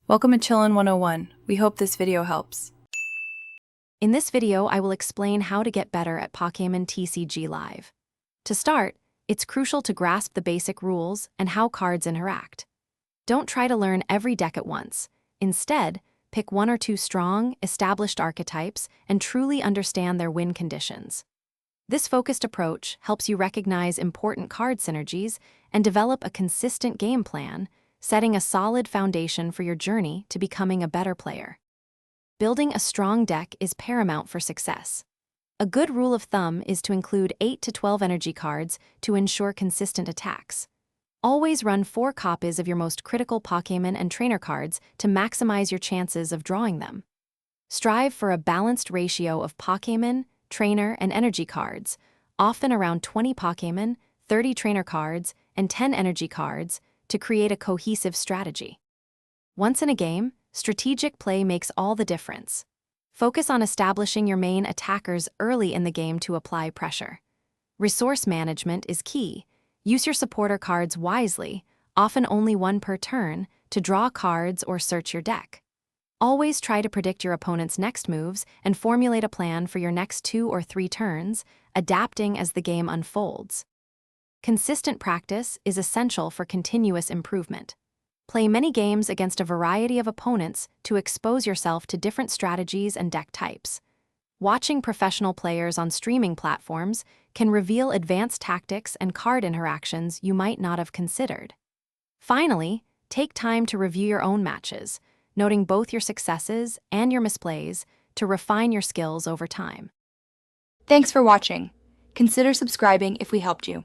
Welcome to Chillin' 101. We hope this video helps. In this video, I will explain how to get better at Pokémon TCG Live. To start, it's crucial to grasp the basic rules and how cards interact. Don't try to learn every deck at once. Instead, pick one or two strong, established archetypes and truly understand their win conditions. This focused approach helps you recognize important card synergies and develop a consistent game plan, setting a solid foundation for your journey to becoming a better player. Building a strong deck is paramount for success. A good rule of thumb is to include 8 to 12 energy cards to ensure consistent attacks. Always run 4 copies of your most critical Pokémon and trainer cards to maximize your chances of drawing them. Strive for a balanced ratio of Pokémon, trainer, and energy cards, often around 20 Pokémon, 30 trainer cards, and 10 energy cards, to create a cohesive strategy. Once in a game, strategic play makes all the difference. Focus on establishing your main attackers early in the game to apply pressure. Resource management is key. Use your supporter cards wisely, often only one per turn, to draw cards or search your deck. Always try to predict your opponent's next moves and formulate a plan for your next 2 or 3 turns, adapting as the game unfolds. Consistent practice is essential for continuous improvement. Play many games against a variety of opponents to expose yourself to different strategies and deck types. Watching professional players on streaming platforms can reveal advanced tactics and card interactions you might not have considered. Finally, take time to review your own matches, noting both your successes and your misplays to refine your skills over time. Thanks for watching. Consider subscribing if we helped you.